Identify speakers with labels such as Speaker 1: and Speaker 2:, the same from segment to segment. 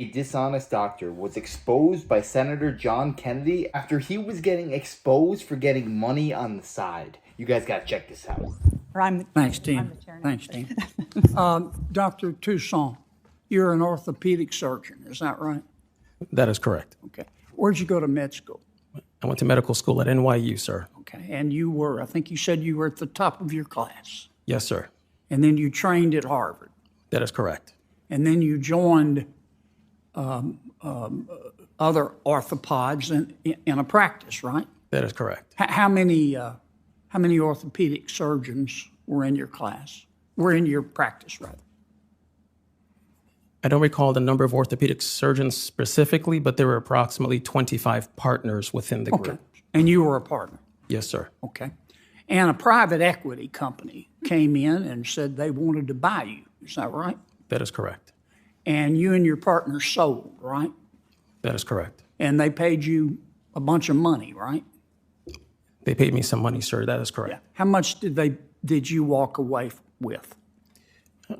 Speaker 1: A dishonest doctor was exposed by Senator John Kennedy after he was getting exposed for getting money on the side. You guys got to check this out.
Speaker 2: Thanks, Tim. Thanks, Tim. Dr. Toussaint, you're an orthopedic surgeon, is that right?
Speaker 3: That is correct.
Speaker 2: Okay. Where'd you go to med school?
Speaker 3: I went to medical school at NYU, sir.
Speaker 2: Okay. And you were, I think you said you were at the top of your class.
Speaker 3: Yes, sir.
Speaker 2: And then you trained at Harvard.
Speaker 3: That is correct.
Speaker 2: And then you joined other orthopods in a practice, right?
Speaker 3: That is correct.
Speaker 2: How many orthopedic surgeons were in your class? Were in your practice, rather?
Speaker 3: I don't recall the number of orthopedic surgeons specifically, but there were approximately 25 partners within the group.
Speaker 2: Okay. And you were a partner?
Speaker 3: Yes, sir.
Speaker 2: Okay. And a private equity company came in and said they wanted to buy you. Is that right?
Speaker 3: That is correct.
Speaker 2: And you and your partner sold, right?
Speaker 3: That is correct.
Speaker 2: And they paid you a bunch of money, right?
Speaker 3: They paid me some money, sir. That is correct.
Speaker 2: Yeah. How much did you walk away with?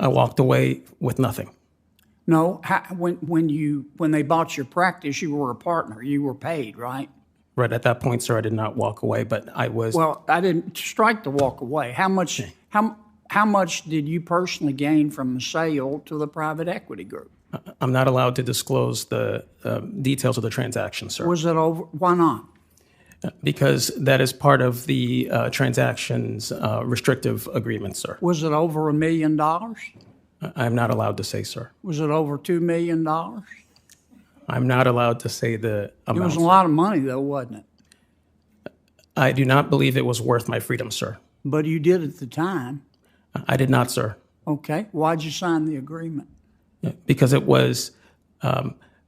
Speaker 3: I walked away with nothing.
Speaker 2: No. When they bought your practice, you were a partner. You were paid, right?
Speaker 3: Right at that point, sir, I did not walk away, but I was.
Speaker 2: Well, I didn't strike the walk away. How much? How much did you personally gain from the sale to the private equity group?
Speaker 3: I'm not allowed to disclose the details of the transaction, sir.
Speaker 2: Was it over? Why not?
Speaker 3: Because that is part of the transaction's restrictive agreement, sir.
Speaker 2: Was it over $1 million?
Speaker 3: I'm not allowed to say, sir.
Speaker 2: Was it over $2 million?
Speaker 3: I'm not allowed to say the amount.
Speaker 2: It was a lot of money, though, wasn't it?
Speaker 3: I do not believe it was worth my freedom, sir.
Speaker 2: But you did at the time.
Speaker 3: I did not, sir.
Speaker 2: Okay. Why'd you sign the agreement?
Speaker 3: Because it was,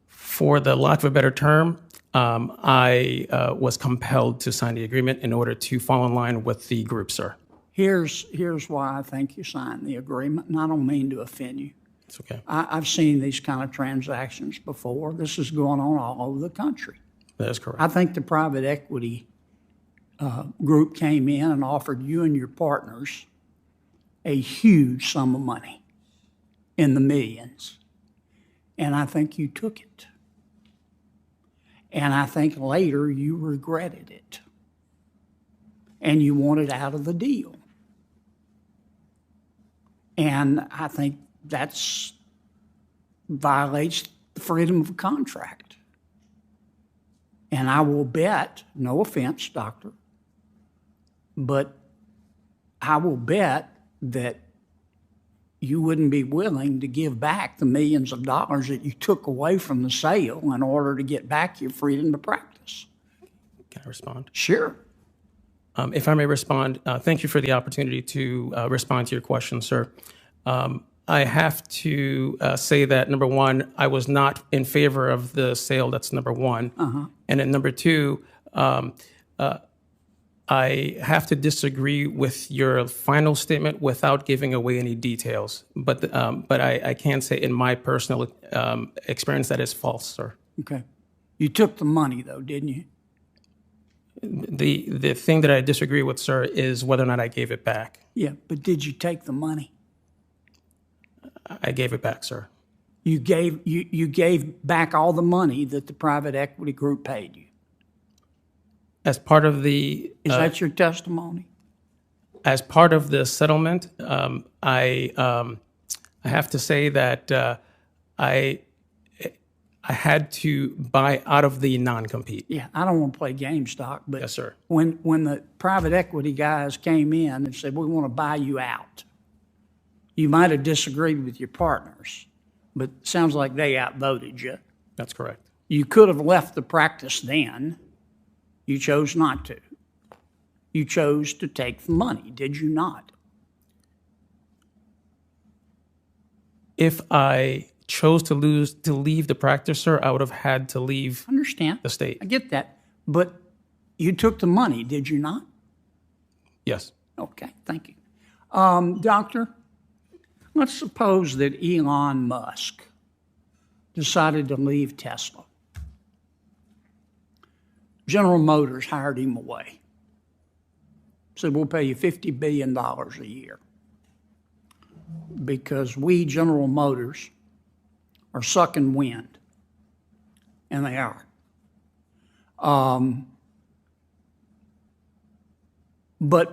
Speaker 3: for the lack of a better term, I was compelled to sign the agreement in order to fall in line with the group, sir.
Speaker 2: Here's why I think you signed the agreement, and I don't mean to offend you.
Speaker 3: It's okay.
Speaker 2: I've seen these kind of transactions before. This is going on all over the country.
Speaker 3: That is correct.
Speaker 2: I think the private equity group came in and offered you and your partners a huge sum of money in the millions. And I think you took it. And I think later you regretted it. And you wanted out of the deal. And I think that's violates the freedom of contract. And I will bet, no offense, doctor, but I will bet that you wouldn't be willing to give back the millions of dollars that you took away from the sale in order to get back your freedom to practice.
Speaker 3: Can I respond?
Speaker 2: Sure.
Speaker 3: If I may respond, thank you for the opportunity to respond to your question, sir. I have to say that, number one, I was not in favor of the sale. That's number one. And then number two, I have to disagree with your final statement without giving away any details. But I can say in my personal experience that is false, sir.
Speaker 2: Okay. You took the money, though, didn't you?
Speaker 3: The thing that I disagree with, sir, is whether or not I gave it back.
Speaker 2: Yeah, but did you take the money?
Speaker 3: I gave it back, sir.
Speaker 2: You gave back all the money that the private equity group paid you.
Speaker 3: As part of the
Speaker 2: Is that your testimony?
Speaker 3: as part of the settlement, I have to say that I had to buy out of the non-compete.
Speaker 2: Yeah, I don't want to play game stock, but
Speaker 3: Yes, sir.
Speaker 2: when the private equity guys came in and said, we want to buy you out, you might have disagreed with your partners, but it sounds like they outvoted you.
Speaker 3: That's correct.
Speaker 2: You could have left the practice then. You chose not to. You chose to take the money, did you not?
Speaker 3: If I chose to leave the practice, sir, I would have had to leave
Speaker 2: I understand.
Speaker 3: the state.
Speaker 2: I get that. But you took the money, did you not?
Speaker 3: Yes.
Speaker 2: Okay, thank you. Doctor, let's suppose that Elon Musk decided to leave Tesla. General Motors hired him away. Said, we'll pay you $50 billion a year because we, General Motors, are sucking wind and they are. But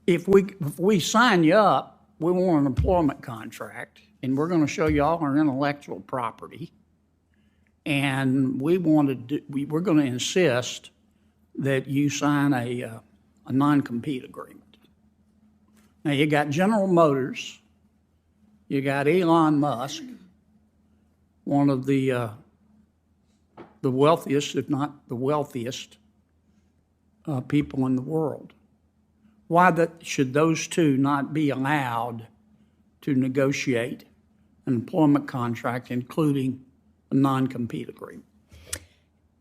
Speaker 2: if we sign you up, we want an employment contract, and we're going to show you all our intellectual property, and we're going to insist that you sign a non-compete agreement. Now, you got General Motors, you got Elon Musk, one of the wealthiest, if not the wealthiest, people in the world. Why should those two not be allowed to negotiate an employment contract, including a non-compete agreement?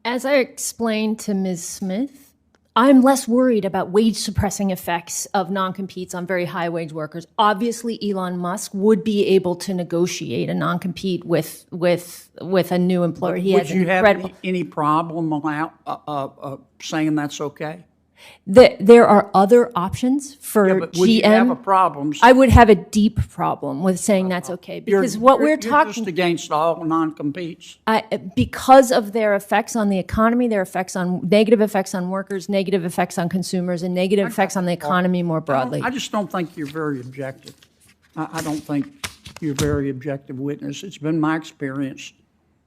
Speaker 4: As I explained to Ms. Smith, I'm less worried about wage-suppressing effects of non-competes on very high-wage workers. Obviously, Elon Musk would be able to negotiate a non-compete with a new employer. He
Speaker 2: Would
Speaker 4: has
Speaker 2: you
Speaker 4: incredible.
Speaker 2: have any problem saying that's okay?
Speaker 4: There are other options for
Speaker 2: Yeah, but would you have a
Speaker 4: GM.
Speaker 2: problem?
Speaker 4: I would have a deep problem with saying that's okay because what we're
Speaker 2: You're
Speaker 4: talking
Speaker 2: just against all non-competes.
Speaker 4: because of their effects on the economy, their effects on negative effects on workers, negative effects on consumers, and negative effects on the economy more broadly.
Speaker 2: I just don't think you're very objective. I don't think you're a very objective witness. It's been my experience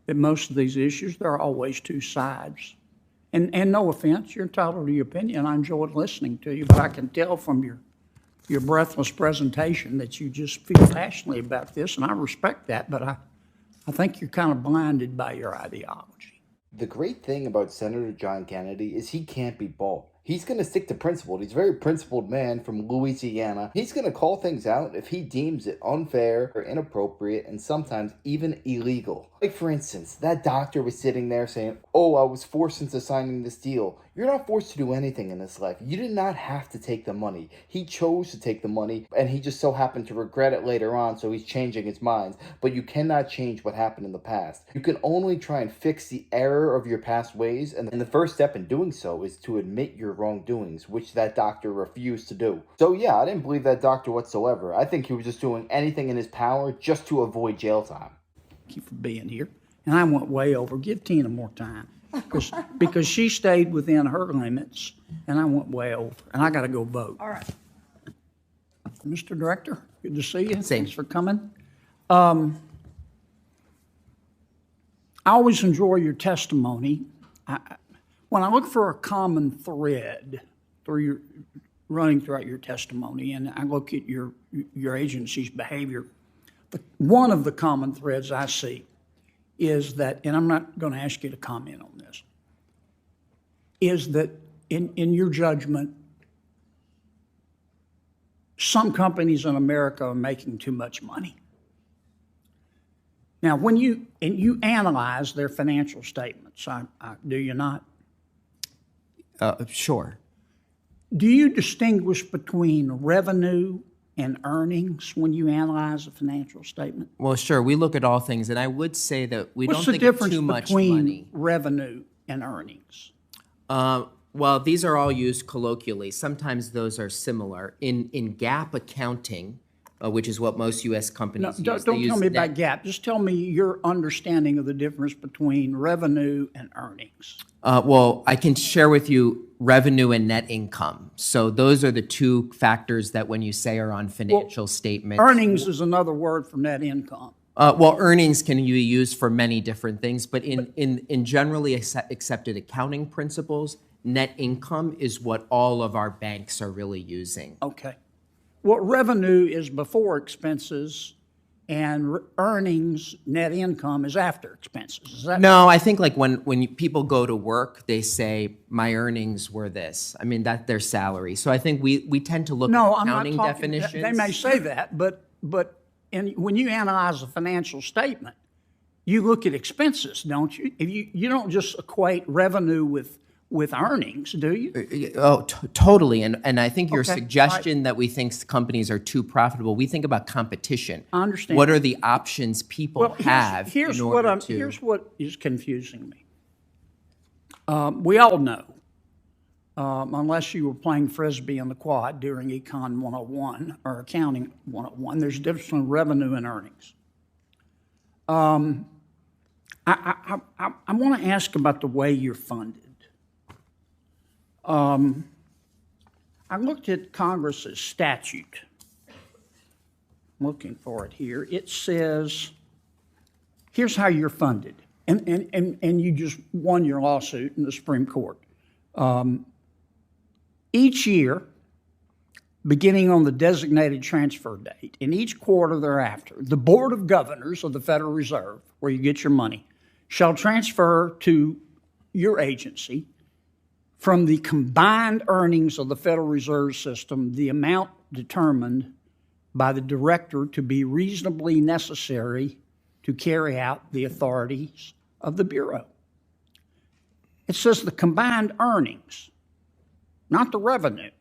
Speaker 2: that most of these issues, there are always two sides. And no offense, you're entitled to your opinion. I enjoyed listening to you, but I can tell from your breathless presentation that you just feel passionately about this, and I respect that, but I think you're kind of blinded by your ideology.
Speaker 1: The great thing about Senator John Kennedy is he can't be bought. He's going to stick to principle. He's a very principled man from Louisiana. He's going to call things out if he deems it unfair or inappropriate and sometimes even illegal. Like, for instance, that doctor was sitting there saying, "Oh, I was forced into signing this deal." You're not forced to do anything in this life. You did not have to take the money. He chose to take the money, and he just so happened to regret it later on, so he's changing his mind. But you cannot change what happened in the past. You can only try and fix the error of your past ways, and the first step in doing so is to admit your wrongdoings, which that doctor refused to do. So yeah, I didn't believe that doctor whatsoever. I think he was just doing anything in his power just to avoid jail time.
Speaker 2: Thank you for being here. And I went way over. Give Tina more time. Because she stayed within her limits, and I went way over. And I got to go vote.
Speaker 5: All right.
Speaker 2: Mr. Director, good to see you.
Speaker 6: Same.
Speaker 2: Thanks for coming. I always enjoy your testimony. When I look for a common thread running throughout your testimony, and I look at your agency's behavior, one of the common threads I see is that, and I'm not going to ask you to comment on this, is that in your judgment, some companies in America are making too much money. Now, when you analyze their financial statements, do you not?
Speaker 6: Sure.
Speaker 2: Do you distinguish between revenue and earnings when you analyze a financial statement?
Speaker 6: Well, sure. We look at all things, and I would say that we
Speaker 2: What's
Speaker 6: don't
Speaker 2: the
Speaker 6: think of
Speaker 2: difference
Speaker 6: too much
Speaker 2: between
Speaker 6: money.
Speaker 2: revenue and earnings?
Speaker 6: Well, these are all used colloquially. Sometimes those are similar. In GAAP accounting, which is what most U.S. companies use.
Speaker 2: Don't
Speaker 6: they
Speaker 2: tell
Speaker 6: use
Speaker 2: me
Speaker 6: net-
Speaker 2: about GAAP. Just tell me your understanding of the difference between revenue and earnings.
Speaker 6: Well, I can share with you revenue and net income. So those are the two factors that when you say are on financial statements.
Speaker 2: Earnings is another word for net income.
Speaker 6: Well, earnings can be used for many different things, but in generally accepted accounting principles, net income is what all of our banks are really using.
Speaker 2: Okay. Well, revenue is before expenses, and earnings, net income, is after expenses. Is that?
Speaker 6: No, I think like when people go to work, they say, my earnings were this. I mean, that's their salary. So I think we tend to look
Speaker 2: No,
Speaker 6: at
Speaker 2: I'm not
Speaker 6: accounting
Speaker 2: talking.
Speaker 6: definitions.
Speaker 2: They may say that, but when you analyze a financial statement, you look at expenses, don't you? You don't just equate revenue with earnings, do you?
Speaker 6: Oh, totally. And I think your
Speaker 2: Okay,
Speaker 6: suggestion that we think companies are too profitable, we think about competition.
Speaker 2: I understand.
Speaker 6: What are the options people have
Speaker 2: here's
Speaker 6: in order to...
Speaker 2: Here's what is confusing me. We all know, unless you were playing Frisbee in the quad during Econ 101 or Accounting 101, there's a difference between revenue and earnings. I want to ask about the way you're funded. I looked at Congress's statute. I'm looking for it here. It says, here's how you're funded. And you just won your lawsuit in the Supreme Court. Each year, beginning on the designated transfer date, in each quarter thereafter, the Board of Governors of the Federal Reserve, where you get your money, shall transfer to your agency from the combined earnings of the Federal Reserve System the amount determined by the director to be reasonably necessary to carry out the authorities of the Bureau. It says the combined earnings, not the revenue.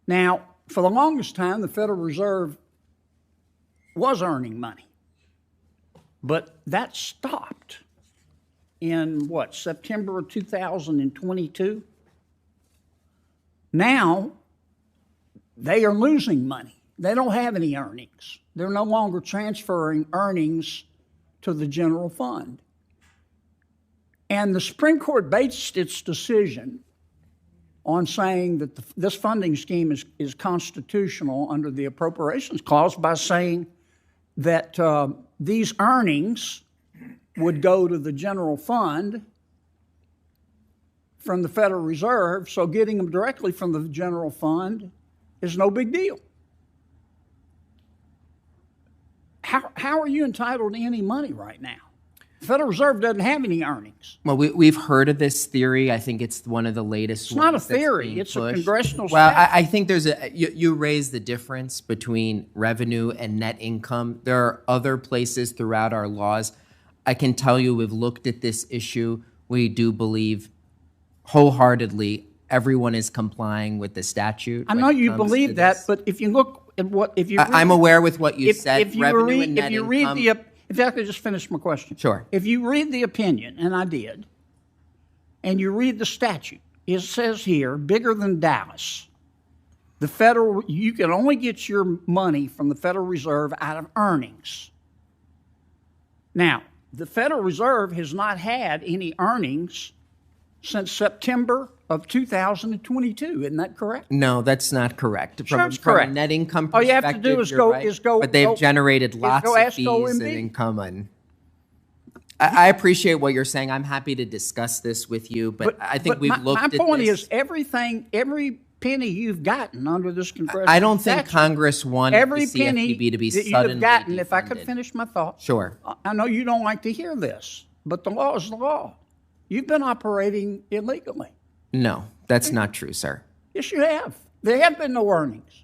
Speaker 2: Now, for the longest time, the Federal Reserve was earning money, but that stopped in September of 2022? Now, they are losing money. They don't have any earnings. They're no longer transferring earnings to the general fund. And the Supreme Court based its decision on saying that this funding scheme is constitutional under the Appropriations Clause by saying that these earnings would go to the general fund from the Federal Reserve, so getting them directly from the general fund is no big deal. How are you entitled to any money right now? The Federal Reserve doesn't have any earnings.
Speaker 6: Well, we've heard of this theory. I think it's one of the latest
Speaker 2: It's not a
Speaker 6: ones that's
Speaker 2: theory.
Speaker 6: being
Speaker 2: It's a
Speaker 6: pushed.
Speaker 2: congressional
Speaker 6: Well,
Speaker 2: statute.
Speaker 6: I think there's you raise the difference between revenue and net income. There are other places throughout our laws. I can tell you we've looked at this issue. We do believe wholeheartedly everyone is complying with the statute.
Speaker 2: I know you believe that, but if you look at
Speaker 6: I'm aware with what you said.
Speaker 2: If you
Speaker 6: revenue
Speaker 2: read,
Speaker 6: and net
Speaker 2: if you
Speaker 6: income.
Speaker 2: read the, if I could just finish my question.
Speaker 6: Sure.
Speaker 2: If you read the opinion, and I did, and you read the statute, it says here, bigger than Dallas, you can only get your money from the Federal Reserve out of earnings. Now, the Federal Reserve has not had any earnings since September of 2022. Isn't that correct?
Speaker 6: No, that's not correct.
Speaker 2: Sure, it's
Speaker 6: From
Speaker 2: correct.
Speaker 6: a net income
Speaker 2: All
Speaker 6: perspective,
Speaker 2: you have to do is
Speaker 6: you're
Speaker 2: go-
Speaker 6: right.
Speaker 2: is go-
Speaker 6: But they've
Speaker 2: go-
Speaker 6: generated
Speaker 2: is
Speaker 6: lots
Speaker 2: go
Speaker 6: of
Speaker 2: ask
Speaker 6: fees
Speaker 2: OMB.
Speaker 6: and income. And I appreciate what you're saying. I'm happy to discuss this with you, but I think we've looked
Speaker 2: my
Speaker 6: at
Speaker 2: point
Speaker 6: this.
Speaker 2: is every penny you've gotten under this congressional
Speaker 6: I don't think
Speaker 2: statute,
Speaker 6: Congress wanted
Speaker 2: every
Speaker 6: the
Speaker 2: penny
Speaker 6: CFPB to be
Speaker 2: that you
Speaker 6: suddenly
Speaker 2: have gotten, if I could
Speaker 6: defunded.
Speaker 2: finish my thought.
Speaker 6: Sure.
Speaker 2: I know you don't like to hear this, but the law is the law. You've been operating illegally.
Speaker 6: No, that's not true, sir.
Speaker 2: Yes, you have. There have been no earnings.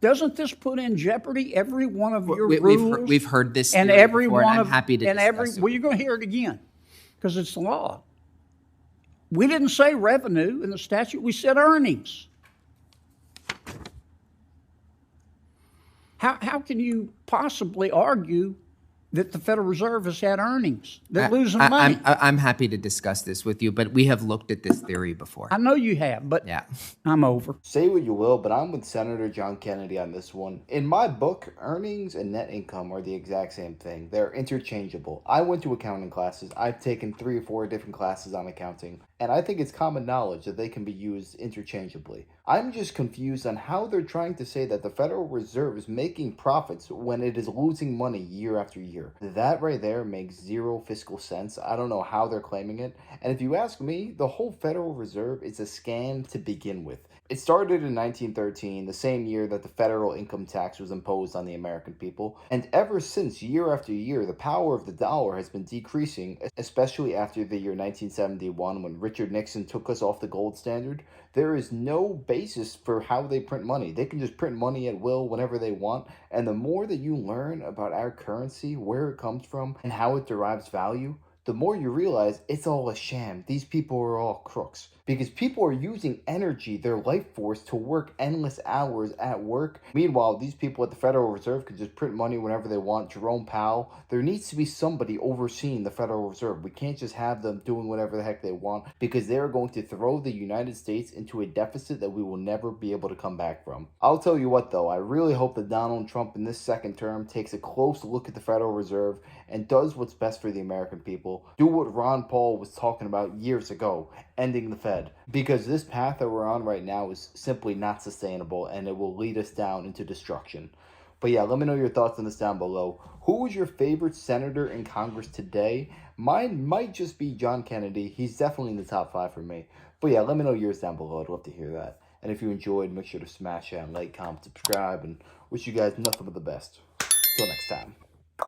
Speaker 2: Doesn't this put in jeopardy every one of your rules?
Speaker 6: We've heard this
Speaker 2: and
Speaker 6: theory
Speaker 2: every
Speaker 6: before, and
Speaker 2: one
Speaker 6: I'm
Speaker 2: of
Speaker 6: happy to
Speaker 2: and
Speaker 6: discuss it.
Speaker 2: well, you're going to hear it again because it's the law. We didn't say revenue in the statute. We said earnings. How can you possibly argue that the Federal Reserve has had earnings? They're losing money.
Speaker 6: I'm happy to discuss this with you, but we have looked at this theory before.
Speaker 2: I know you have, but
Speaker 6: Yeah.
Speaker 2: I'm over.
Speaker 1: Say what you will, but I'm with Senator John Kennedy on this one. In my book, earnings and net income are the exact same thing. They're interchangeable. I went to accounting classes. I've taken 3 or 4 different classes on accounting, and I think it's common knowledge that they can be used interchangeably. I'm just confused on how they're trying to say that the Federal Reserve is making profits when it is losing money year after year. That right there makes zero fiscal sense. I don't know how they're claiming it. And if you ask me, the whole Federal Reserve is a scam to begin with. It started in 1913, the same year that the federal income tax was imposed on the American people. And ever since, year after year, the power of the dollar has been decreasing, especially after the year 1971 when Richard Nixon took us off the gold standard. There is no basis for how they print money. They can just print money at will whenever they want. And the more that you learn about our currency, where it comes from, and how it derives value, the more you realize it's all a sham. These people are all crooks. because people are using energy, their life force, to work endless hours at work. Meanwhile, these people at the Federal Reserve could just print money whenever they want. Jerome Powell, there needs to be somebody overseeing the Federal Reserve. We can't just have them doing whatever the heck they want, because they're going to throw the United States into a deficit that we will never be able to come back from. I'll tell you what though, I really hope that Donald Trump in this second term takes a close look at the Federal Reserve and does what's best for the American people. Do what Ron Paul was talking about years ago, ending the Fed. Because this path that we're on right now is simply not sustainable, and it will lead us down into destruction. But yeah, let me know your thoughts on this down below. Who was your favorite senator in Congress today? Mine might just be John Kennedy. He's definitely in the top 5 for me. But yeah, let me know yours down below. I'd love to hear that. And if you enjoyed, make sure to smash that like, comment, subscribe, and wish you guys nothing but the best. Till next time.